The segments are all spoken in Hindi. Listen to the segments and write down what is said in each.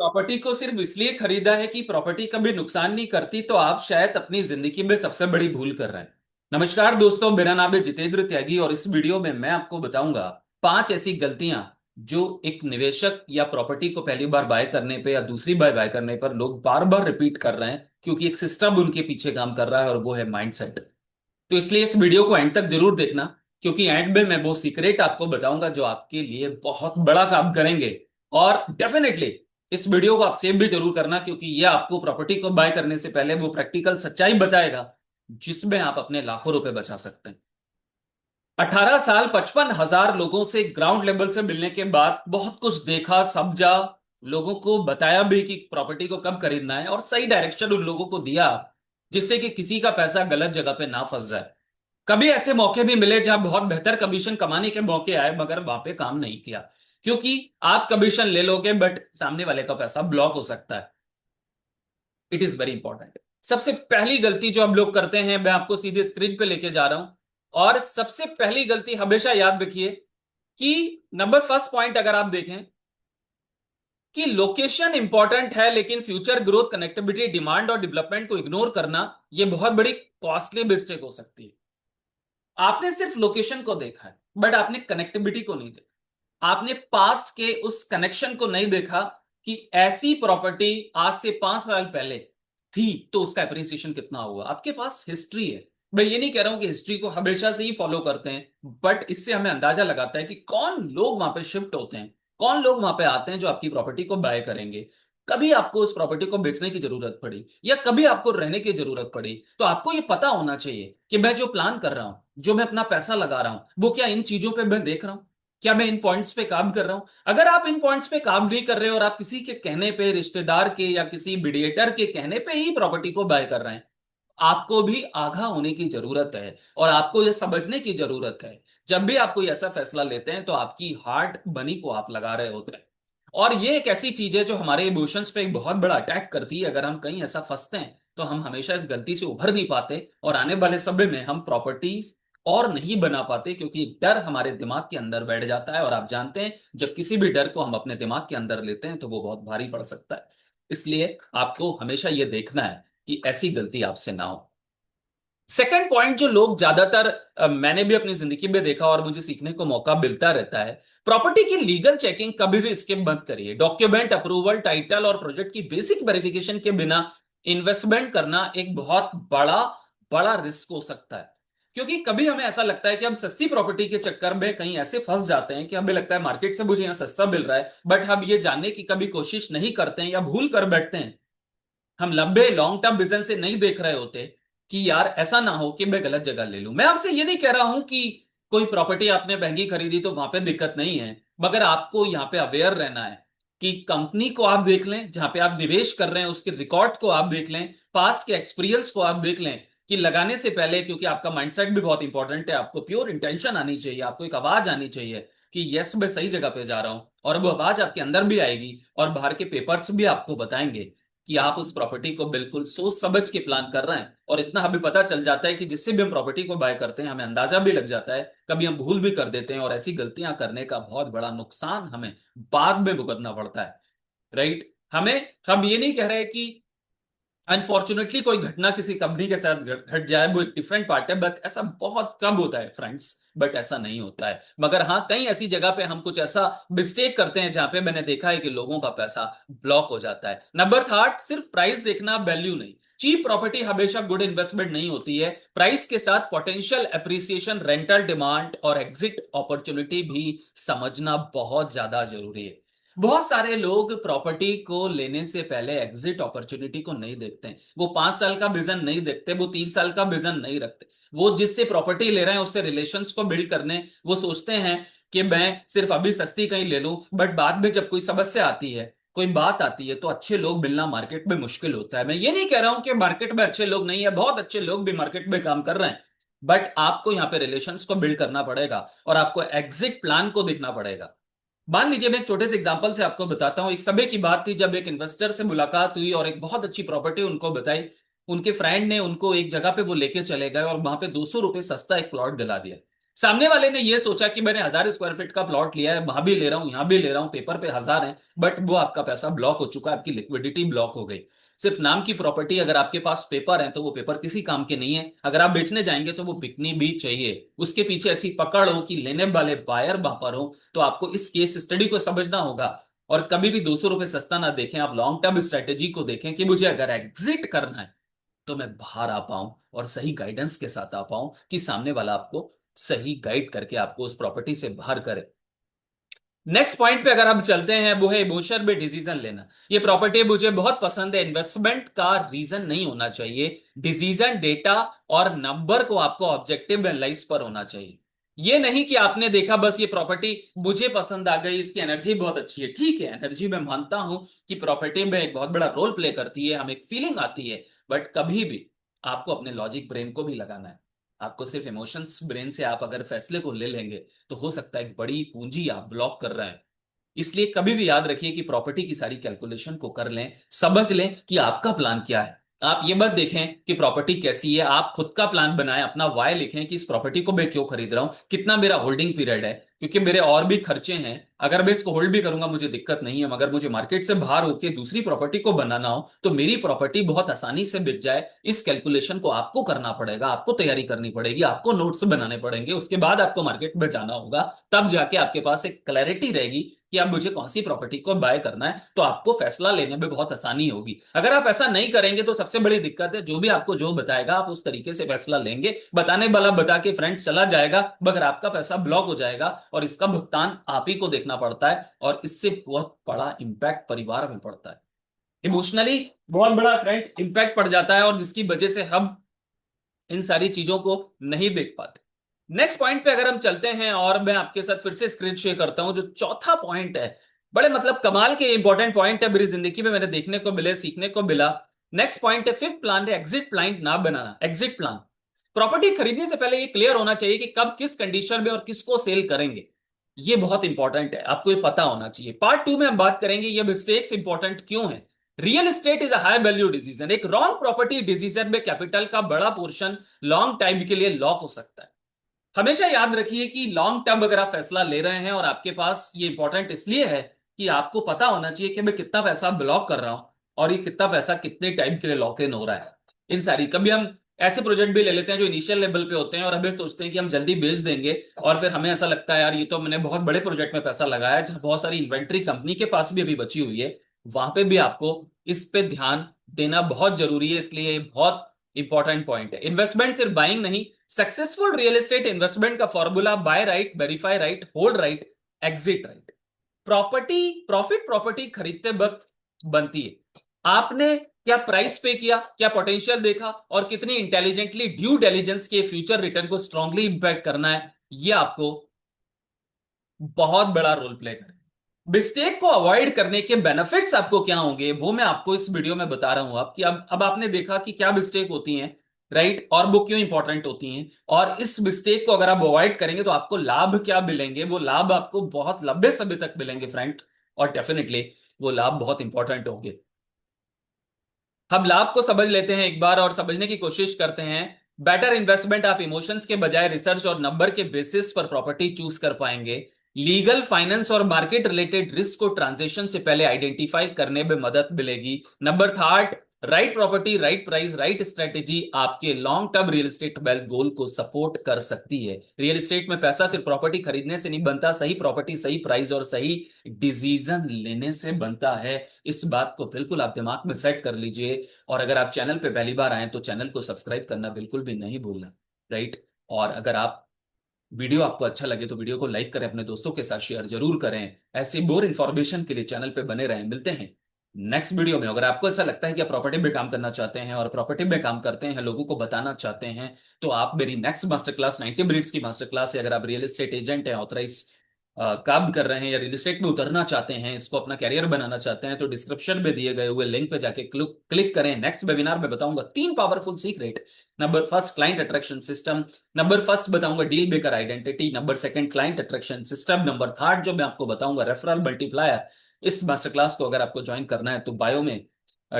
प्रॉपर्टी को सिर्फ इसलिए खरीदा है कि प्रॉपर्टी कभी नुकसान नहीं करती, तो आप शायद अपनी जिंदगी में सबसे बड़ी भूल कर रहे हैं। नमस्कार दोस्तों, मेरा नाम है जितेंद्र त्यागी और इस वीडियो में मैं आपको बताऊंगा 5 ऐसी गलतियां जो एक निवेशक या प्रॉपर्टी को पहली बार बाय करने पे या दूसरी बार बाय करने पर लोग बार बार रिपीट कर रहे हैं, क्योंकि एक सिस्टम उनके पीछे काम कर रहा है और वो है माइंडसेट। तो इसलिए इस वीडियो को एंड तक जरूर देखना, क्योंकि एंड में मैं वो सीक्रेट आपको बताऊंगा जो आपके लिए बहुत बड़ा काम करेंगे। और डेफिनेटली इस वीडियो को आप सेव भी जरूर करना, क्योंकि यह आपको प्रॉपर्टी को बाय करने से पहले वो प्रैक्टिकल सच्चाई बताएगा जिसमें आप अपने लाखों रुपए बचा सकते हैं। 18 साल 55,000 लोगों से ग्राउंड लेवल से मिलने के बाद बहुत कुछ देखा, समझा, लोगों को बताया भी कि प्रॉपर्टी को कब खरीदना है और सही डायरेक्शन उन लोगों को दिया जिससे कि किसी का पैसा गलत जगह पे ना फंस जाए। कभी ऐसे मौके भी मिले जहां बहुत बेहतर कमीशन कमाने के मौके आए, मगर वहां पे काम नहीं किया, क्योंकि आप कमीशन ले लोगे बट सामने वाले का पैसा ब्लॉक हो सकता है। It is very important. सबसे पहली गलती जो हम लोग करते हैं, मैं आपको सीधे स्क्रीन पे लेके जा रहा हूं। और सबसे पहली गलती हमेशा याद रखिए कि नंबर फर्स्ट पॉइंट अगर आप देखें कि लोकेशन इंपॉर्टेंट है, लेकिन फ्यूचर ग्रोथ, कनेक्टिविटी, डिमांड और डेवलपमेंट को इग्नोर करना यह बहुत बड़ी कॉस्टली मिस्टेक हो सकती है। आपने सिर्फ लोकेशन को देखा है बट आपने कनेक्टिविटी को नहीं देखा। आपने पास्ट के उस कनेक्शन को नहीं देखा कि ऐसी प्रॉपर्टी आज से 5 साल पहले थी तो उसका एप्रिसिएशन कितना हुआ। आपके पास हिस्ट्री है। मैं ये नहीं कह रहा हूं कि हिस्ट्री को हमेशा से ही फॉलो करते हैं, बट इससे हमें अंदाजा लगाता है कि कौन लोग वहां पे शिफ्ट होते हैं, कौन लोग वहां पे आते हैं जो आपकी प्रॉपर्टी को बाय करेंगे। कभी आपको उस प्रॉपर्टी को बेचने की जरूरत पड़ी या कभी आपको रहने की जरूरत पड़ी, तो आपको यह पता होना चाहिए कि मैं जो प्लान कर रहा हूं, जो मैं अपना पैसा लगा रहा हूं, वो क्या इन चीजों पे मैं देख रहा हूं, क्या मैं इन पॉइंट्स पे काम कर रहा हूं। अगर आप इन पॉइंट्स पे काम नहीं कर रहे हो और आप किसी के कहने पे, रिश्तेदार के या किसी मीडिएटर के कहने पे ही प्रॉपर्टी को बाय कर रहे हैं, आपको भी आगाह होने की जरूरत है और आपको यह समझने की जरूरत है जब भी आप कोई ऐसा फैसला लेते हैं तो आपकी हार्ट मनी को आप लगा रहे होते हैं। और ये एक ऐसी चीज है जो हमारे इमोशंस पे एक बहुत बड़ा अटैक करती है। अगर हम कहीं ऐसा फंसते हैं तो हम हमेशा इस गलती से उभर नहीं पाते और आने वाले समय में हम प्रॉपर्टीज और नहीं बना पाते, क्योंकि एक डर हमारे दिमाग के अंदर बैठ जाता है और आप जानते हैं जब किसी भी डर को हम अपने दिमाग के अंदर लेते हैं तो वो बहुत भारी पड़ सकता है। इसलिए आपको हमेशा ये देखना है कि ऐसी गलती आपसे ना हो। सेकंड पॉइंट जो लोग ज्यादातर मैंने भी अपनी जिंदगी में देखा और मुझे सीखने को मौका मिलता रहता है, प्रॉपर्टी की लीगल चेकिंग कभी भी स्किप मत करिए। डॉक्यूमेंट अप्रूवल, टाइटल और प्रोजेक्ट की बेसिक वेरिफिकेशन के बिना इन्वेस्टमेंट करना एक बहुत बड़ा बड़ा रिस्क हो सकता है। क्योंकि कभी हमें ऐसा लगता है कि हम सस्ती प्रॉपर्टी के चक्कर में कहीं ऐसे फंस जाते हैं कि हमें लगता है मार्केट से मुझे यहाँ सस्ता मिल रहा है, बट हम ये जानने की कभी कोशिश नहीं करते हैं या भूल कर बैठते हैं। हम लंबे लॉन्ग टर्म विजन से नहीं देख रहे होते कि यार ऐसा ना हो कि मैं गलत जगह ले लूं। मैं आपसे ये नहीं कह रहा हूं कि कोई प्रॉपर्टी आपने महंगी खरीदी तो वहां पे दिक्कत नहीं है, मगर आपको यहां पे अवेयर रहना है कि कंपनी को आप देख लें, जहां पे आप निवेश कर रहे हैं उसके रिकॉर्ड को आप देख लें, पास्ट के एक्सपीरियंस को आप देख लें कि लगाने से पहले, क्योंकि आपका माइंडसेट भी बहुत इंपॉर्टेंट है। आपको प्योर इंटेंशन आनी चाहिए, आपको एक आवाज आनी चाहिए कि यस मैं सही जगह पे जा रहा हूं, और वो आवाज आपके अंदर भी आएगी और बाहर के पेपर्स भी आपको बताएंगे कि आप उस प्रॉपर्टी को बिल्कुल सोच समझ के प्लान कर रहे हैं। और इतना हमें पता चल जाता है कि जिससे भी हम प्रॉपर्टी को बाय करते हैं हमें अंदाजा भी लग जाता है, कभी हम भूल भी कर देते हैं और ऐसी गलतियां करने का बहुत बड़ा नुकसान हमें बाद में भुगतना पड़ता है। राइट। हम ये नहीं कह रहे कि अनफॉर्चुनेटली कोई घटना किसी कंपनी के साथ घट घट जाए, वो एक डिफरेंट पार्ट है, बट ऐसा बहुत कम होता है फ्रेंड्स। बट ऐसा नहीं होता है, मगर हाँ कई ऐसी जगह पे हम कुछ ऐसा मिस्टेक करते हैं जहां पे मैंने देखा है कि लोगों का पैसा ब्लॉक हो जाता है। नंबर थर्ड, सिर्फ प्राइस देखना, वैल्यू नहीं। चीप प्रॉपर्टी हमेशा गुड इन्वेस्टमेंट नहीं होती है। प्राइस के साथ पोटेंशियल एप्रिसिएशन, रेंटल डिमांड और एग्जिट अपॉर्चुनिटी भी समझना बहुत ज्यादा जरूरी है। बहुत सारे लोग प्रॉपर्टी को लेने से पहले एग्जिट अपॉर्चुनिटी को नहीं देखते हैं। वो 5 साल का विजन नहीं देखते, वो 3 साल का विजन नहीं रखते। वो जिससे प्रॉपर्टी ले रहे हैं उससे रिलेशंस को बिल्ड करने वो सोचते हैं कि मैं सिर्फ अभी सस्ती कहीं ले लूं, बट बाद में जब कोई समस्या आती है, कोई बात आती है, तो अच्छे लोग मिलना मार्केट में मुश्किल होता है। मैं ये नहीं कह रहा हूं कि मार्केट में अच्छे लोग नहीं है, बहुत अच्छे लोग भी मार्केट में काम कर रहे हैं, बट आपको यहाँ पे रिलेशंस को बिल्ड करना पड़ेगा और आपको एग्जिट प्लान को देखना पड़ेगा। मान लीजिए मैं एक छोटे से एग्जांपल से आपको बताता हूं। एक समय की बात थी जब एक इन्वेस्टर से मुलाकात हुई और एक बहुत अच्छी प्रॉपर्टी उनको बताई। उनके फ्रेंड ने उनको एक जगह पे वो लेके चले गए और वहां पे 200 रुपये सस्ता एक प्लॉट दिला दिया। सामने वाले ने ये सोचा कि मैंने 1000 स्क्वायर फीट का प्लॉट लिया है, वहां भी ले रहा हूं, यहां भी ले रहा हूं, पेपर पे 1000 है, बट वो आपका पैसा ब्लॉक हो चुका है, आपकी लिक्विडिटी ब्लॉक हो गई। सिर्फ नाम की प्रॉपर्टी, अगर आपके पास पेपर है तो वो पेपर किसी काम के नहीं है, अगर आप बेचने जाएंगे तो वो बिकनी भी चाहिए, उसके पीछे ऐसी पकड़ हो कि लेने वाले बायर वहां पर हो। तो आपको इस केस स्टडी को समझना होगा, और कभी भी 200 रुपए सस्ता ना देखें, आप लॉन्ग टर्म स्ट्रेटेजी को देखें कि मुझे अगर एग्जिट करना है तो मैं बाहर आ पाऊं और सही गाइडेंस के साथ आ पाऊं, कि सामने वाला आपको सही गाइड करके आपको उस प्रॉपर्टी से बाहर करे। नेक्स्ट पॉइंट पे अगर आप चलते हैं, वो है इमोशन में डिसीजन लेना। ये प्रॉपर्टी मुझे बहुत पसंद है। इन्वेस्टमेंट का रीजन नहीं होना चाहिए, डिसीजन डेटा और नंबर को आपको ऑब्जेक्टिव एनालाइज पर होना चाहिए। ये नहीं कि आपने देखा बस ये प्रॉपर्टी मुझे पसंद आ गई, इसकी एनर्जी बहुत अच्छी है। ठीक है, एनर्जी मैं मानता हूं कि प्रॉपर्टी में एक बहुत बड़ा रोल प्ले करती है, हमें एक फीलिंग आती है, बट कभी भी आपको अपने लॉजिक ब्रेन को भी लगाना है। आपको सिर्फ इमोशंस ब्रेन से आप अगर फैसले को ले लेंगे तो हो सकता है एक बड़ी पूंजी आप ब्लॉक कर रहे हैं। इसलिए कभी भी याद रखिए कि प्रॉपर्टी की सारी कैलकुलेशन को कर लें, समझ लें कि आपका प्लान क्या है। आप ये मत देखें कि प्रॉपर्टी कैसी है, आप खुद का प्लान बनाएं, अपना वाय लिखें कि इस प्रॉपर्टी को मैं क्यों खरीद रहा हूं, कितना मेरा होल्डिंग पीरियड है, क्योंकि मेरे और भी खर्चे हैं। अगर मैं इसको होल्ड भी करूंगा मुझे दिक्कत नहीं है, मगर मुझे मार्केट से बाहर होकर दूसरी प्रॉपर्टी को बनाना हो तो मेरी प्रॉपर्टी बहुत आसानी से बिक जाए, इस कैलकुलेशन को आपको करना पड़ेगा, आपको तैयारी करनी पड़ेगी, आपको नोट्स बनाने पड़ेंगे, उसके बाद आपको मार्केट में जाना होगा। तब जाके आपके पास एक क्लैरिटी रहेगी कि अब मुझे कौन सी प्रॉपर्टी को बाय करना है, तो आपको फैसला लेने में बहुत आसानी होगी। अगर आप ऐसा नहीं करेंगे तो सबसे बड़ी दिक्कत है, जो भी आपको जो बताएगा आप उस तरीके से फैसला लेंगे, बताने वाला बता के फ्रेंड्स चला जाएगा, मगर आपका पैसा ब्लॉक हो जाएगा और इसका भुगतान आप ही को देखना पड़ता है, और इससे बहुत बड़ा इंपैक्ट परिवार में पड़ता है, इमोशनली बहुत बड़ा फ्रेंड इंपैक्ट पड़ जाता है, और जिसकी वजह से हम इन सारी चीजों को नहीं देख पाते। नेक्स्ट पॉइंट पे अगर हम चलते हैं, और मैं आपके साथ फिर से स्क्रीन शेयर करता हूं, जो चौथा पॉइंट है, बड़े मतलब कमाल के इंपॉर्टेंट पॉइंट है, मेरी जिंदगी में मैंने देखने को मिले, सीखने को मिला। नेक्स्ट पॉइंट है फिफ्थ प्लान है एग्जिट प्लान ना बनाना। एग्जिट प्लान, प्रॉपर्टी खरीदने से पहले ये क्लियर होना चाहिए कि कब किस कंडीशन में और किसको सेल करेंगे। ये बहुत इंपॉर्टेंट है, आपको ये पता होना चाहिए। पार्ट टू में हम बात करेंगे ये मिस्टेक्स इंपॉर्टेंट क्यों है। Real estate is a high value decision. एक रॉन्ग प्रॉपर्टी डिसीजन में कैपिटल का बड़ा पोर्शन लॉन्ग टाइम के लिए लॉक हो सकता है। हमेशा याद रखिए कि लॉन्ग टर्म अगर आप फैसला ले रहे हैं, और आपके पास ये इंपॉर्टेंट इसलिए है कि आपको पता होना चाहिए कि मैं कितना पैसा ब्लॉक कर रहा हूं, और ये कितना पैसा कितने टाइम के लिए लॉक इन हो रहा है। इन सारी, कभी हम ऐसे प्रोजेक्ट भी ले लेते हैं जो इनिशियल लेवल पे होते हैं, और हमें सोचते हैं कि हम जल्दी बेच देंगे, और फिर हमें ऐसा लगता है यार ये तो मैंने बहुत बड़े प्रोजेक्ट में पैसा लगाया है, जहां बहुत सारी इन्वेंट्री कंपनी के पास भी अभी बची हुई है। वहां पे भी आपको इस पे ध्यान देना बहुत जरूरी है, इसलिए बहुत इंपॉर्टेंट पॉइंट है। इन्वेस्टमेंट सिर्फ बाइंग नहीं, सक्सेसफुल रियल एस्टेट इन्वेस्टमेंट का formula bye right, verify right, hold right, exit right. Property profit property खरीदते वक्त बनती है। आपने क्या प्राइस पे किया, क्या पोटेंशियल देखा, और कितनी इंटेलिजेंटली ड्यू डिलिजेंस के फ्यूचर रिटर्न को स्ट्रांगली इंपैक्ट करना है, ये आपको बहुत बड़ा रोल प्ले करेगा। मिस्टेक को अवॉइड करने के बेनिफिट्स आपको क्या होंगे, वो मैं आपको इस वीडियो में बता रहा हूं। आप कि अब आपने देखा कि क्या मिस्टेक होती हैं, राइट, और वो क्यों इंपॉर्टेंट होती हैं, और इस मिस्टेक को अगर आप अवॉइड करेंगे तो आपको लाभ क्या मिलेंगे, वो लाभ आपको बहुत लंबे समय तक मिलेंगे फ्रेंड, और डेफिनेटली वो लाभ बहुत इंपॉर्टेंट होंगे। हम लाभ को समझ लेते हैं एक बार, और समझने की कोशिश करते हैं। बेटर इन्वेस्टमेंट, आप इमोशंस के बजाय रिसर्च और नंबर के बेसिस पर प्रॉपर्टी चूज कर पाएंगे। लीगल, फाइनेंस और मार्केट रिलेटेड रिस्क को ट्रांजेक्शन से पहले आइडेंटिफाई करने में मदद मिलेगी। Number third, right property, right price, right strategy आपके long term real estate wealth goal को सपोर्ट कर सकती है। रियल एस्टेट में पैसा सिर्फ प्रॉपर्टी खरीदने से नहीं बनता, सही प्रॉपर्टी, सही प्राइस और सही डिसीजन लेने से बनता है। इस बात को बिल्कुल आप दिमाग में सेट कर लीजिए। और अगर आप चैनल पे पहली बार आए तो चैनल को सब्सक्राइब करना बिल्कुल भी नहीं भूलना, राइट। और अगर आप वीडियो आपको अच्छा लगे तो वीडियो को लाइक करें, अपने दोस्तों के साथ शेयर जरूर करें। ऐसे मोर इन्फॉर्मेशन के लिए चैनल पे बने रहें। मिलते हैं नेक्स्ट वीडियो में। अगर आपको ऐसा लगता है कि आप प्रॉपर्टी में काम करना चाहते हैं और प्रॉपर्टी में काम करते हैं, लोगों को बताना चाहते हैं, तो आप मेरी नेक्स्ट मास्टर क्लास 90 मिनट्स की मास्टर क्लास है। अगर आप रियल एस्टेट एजेंट हैं, ऑथराइज काम कर रहे हैं, या रियल एस्टेट में उतरना चाहते हैं, इसको अपना कैरियर बनाना चाहते हैं, तो डिस्क्रिप्शन में दिए गए हुए लिंक पे जाके क्लिक करें। नेक्स्ट वेबिनार में बताऊंगा 3 powerful secret. Number first, client attraction system. Number first बताऊंगा deal maker identity. Number second, client attraction system. Number third जो मैं आपको बताऊंगा, रेफरल मल्टीप्लायर। इस मास्टर क्लास को अगर आपको ज्वाइन करना है तो बायो में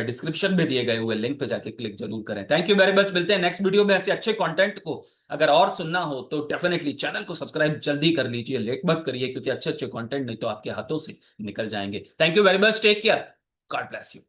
डिस्क्रिप्शन में दिए गए हुए लिंक पे जाके क्लिक जरूर करें। थैंक यू वेरी मच, मिलते हैं नेक्स्ट वीडियो में। ऐसे अच्छे कंटेंट को अगर और सुनना हो तो डेफिनेटली चैनल को सब्सक्राइब जल्दी कर लीजिए, लेट मत करिए, क्योंकि अच्छे अच्छे कंटेंट नहीं तो आपके हाथों से निकल जाएंगे। Thank you very much, take care, God bless you.